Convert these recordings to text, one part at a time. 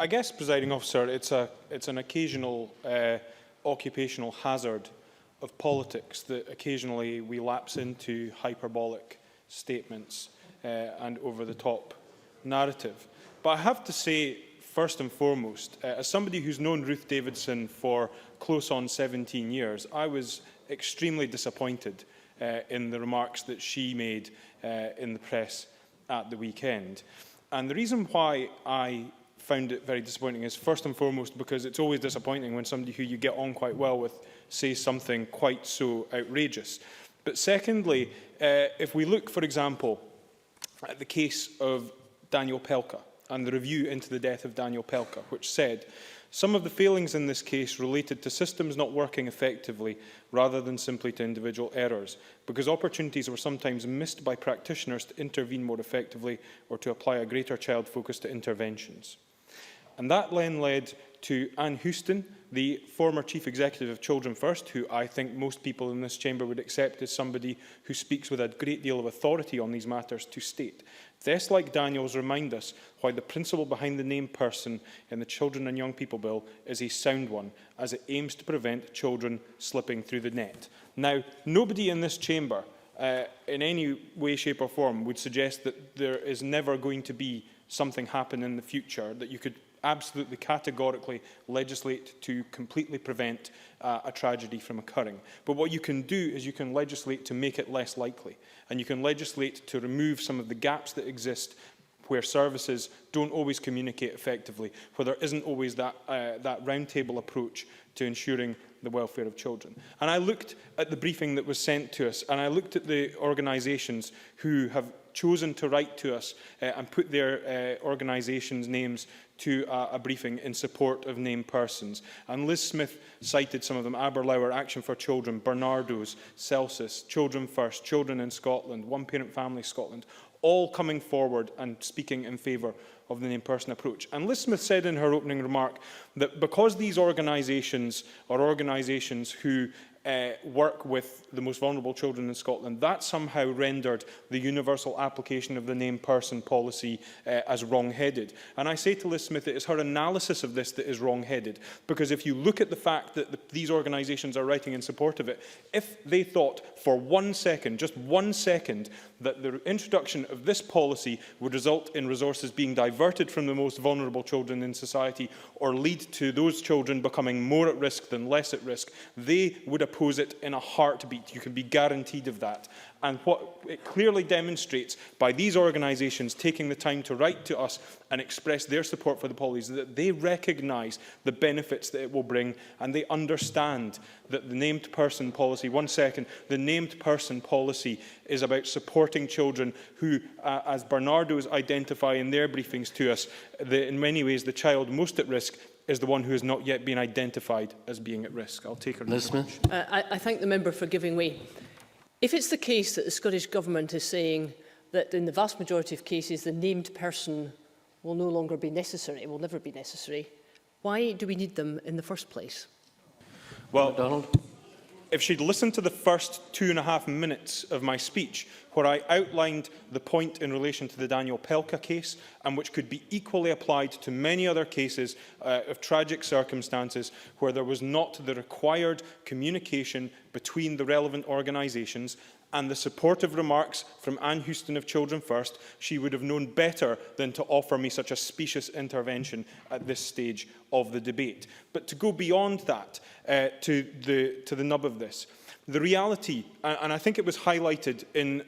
I guess, Presiding Officer, it's an occasional occupational hazard of politics that occasionally we lapse into hyperbolic statements and over-the-top narrative. But I have to say, first and foremost, as somebody who's known Ruth Davidson for close on 17 years, I was extremely disappointed in the remarks that she made in the press at the weekend. And the reason why I found it very disappointing is, first and foremost, because it's always disappointing when somebody who you get on quite well with says something quite so outrageous. But secondly, if we look, for example, at the case of Daniel Pelka and the review into the death of Daniel Pelka, which said, some of the failings in this case related to systems not working effectively rather than simply to individual errors, because opportunities were sometimes missed by practitioners to intervene more effectively or to apply a greater child focus to interventions. And that then led to Anne Houston, the former Chief Executive of Children First, who I think most people in this chamber would accept as somebody who speaks with a great deal of authority on these matters, to state, deaths like Daniel's remind us why the principle behind the named person in the Children and Young People Bill is a sound one, as it aims to prevent children slipping through the net. Now, nobody in this chamber, in any way, shape or form, would suggest that there is never going to be something happen in the future that you could absolutely categorically legislate to completely prevent a tragedy from occurring. But what you can do is you can legislate to make it less likely, and you can legislate to remove some of the gaps that exist where services don't always communicate effectively, where there isn't always that roundtable approach to ensuring the welfare of children. And I looked at the briefing that was sent to us, and I looked at the organisations who have chosen to write to us and put their organisations' names to a briefing in support of named persons. And Liz Smith cited some of them: Aberlour, Action for Children, Bernardo's, Celsus, Children First, Children in Scotland, One Parent Family Scotland, all coming forward and speaking in favour of the named person approach. And Liz Smith said in her opening remark that because these organisations are organisations who work with the most vulnerable children in Scotland, that somehow rendered the universal application of the named person policy as wrong-headed. And I say to Liz Smith, it is her analysis of this that is wrong-headed, because if you look at the fact that these organisations are writing in support of it, if they thought for 1 second, just 1 second, that the introduction of this policy would result in resources being diverted from the most vulnerable children in society or lead to those children becoming more at risk than less at risk, they would oppose it in a heartbeat. You can be guaranteed of that. And what it clearly demonstrates by these organisations taking the time to write to us and express their support for the policy is that they recognise the benefits that it will bring, and they understand that the named person policy, the named person policy is about supporting children who, as Bernardo's identify in their briefings to us, in many ways the child most at risk is the one who has not yet been identified as being at risk. I'll take her. Liz Smith. I thank the member for giving way. If it's the case that the Scottish Government is saying that in the vast majority of cases the named person will no longer be necessary, will never be necessary, why do we need them in the first place? Well, McDonald. If she'd listened to the first 2.5 minutes of my speech, where I outlined the point in relation to the Daniel Pelka case, and which could be equally applied to many other cases of tragic circumstances where there was not the required communication between the relevant organisations, and the supportive remarks from Anne Houston of Children First, she would have known better than to offer me such a specious intervention at this stage of the debate. But to go beyond that, to the nub of this, the reality, and I think it was highlighted in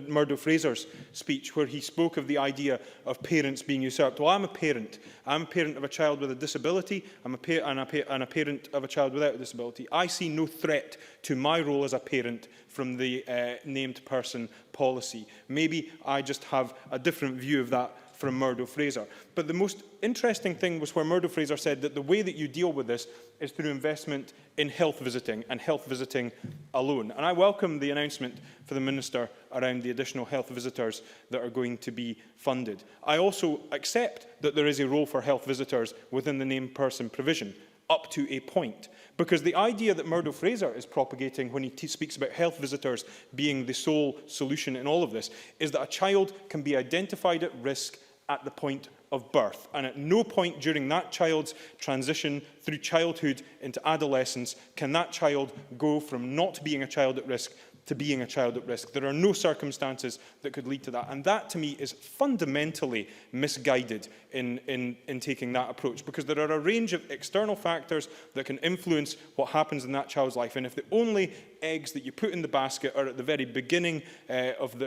Murdo Fraser's speech, where he spoke of the idea of parents being usurped. Well, I'm a parent. I'm a parent of a child with a disability. I'm a parent of a child without a disability. I see no threat to my role as a parent from the named person policy. Maybe I just have a different view of that from Murdo Fraser. But the most interesting thing was where Murdo Fraser said that the way that you deal with this is through investment in health visiting, and health visiting alone. And I welcome the announcement for the Minister around the additional health visitors that are going to be funded. I also accept that there is a role for health visitors within the named person provision, up to a point. Because the idea that Murdo Fraser is propagating when he speaks about health visitors being the sole solution in all of this is that a child can be identified at risk at the point of birth, and at no point during that child's transition through childhood into adolescence can that child go from not being a child at risk to being a child at risk. There are no circumstances that could lead to that. And that, to me, is fundamentally misguided in taking that approach, because there are a range of external factors that can influence what happens in that child's life. And if the only eggs that you put in the basket are at the very beginning of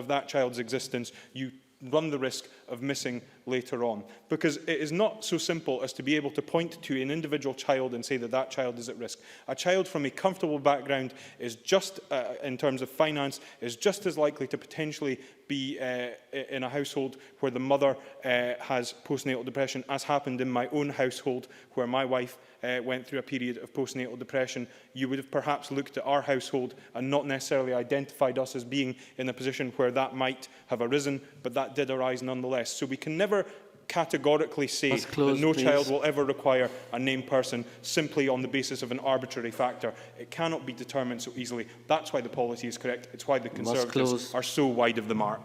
that child's existence, you run the risk of missing later on. Because it is not so simple as to be able to point to an individual child and say that that child is at risk. A child from a comfortable background is just, in terms of finance, is just as likely to potentially be in a household where the mother has postnatal depression, as happened in my own household, where my wife went through a period of postnatal depression. You would have perhaps looked at our household and not necessarily identified us as being in a position where that might have arisen, but that did arise nonetheless. So we can never categorically say that no child will ever require a named person simply on the basis of an arbitrary factor. It cannot be determined so easily. That's why the policy is correct. It's why the Conservatives are so wide of the mark.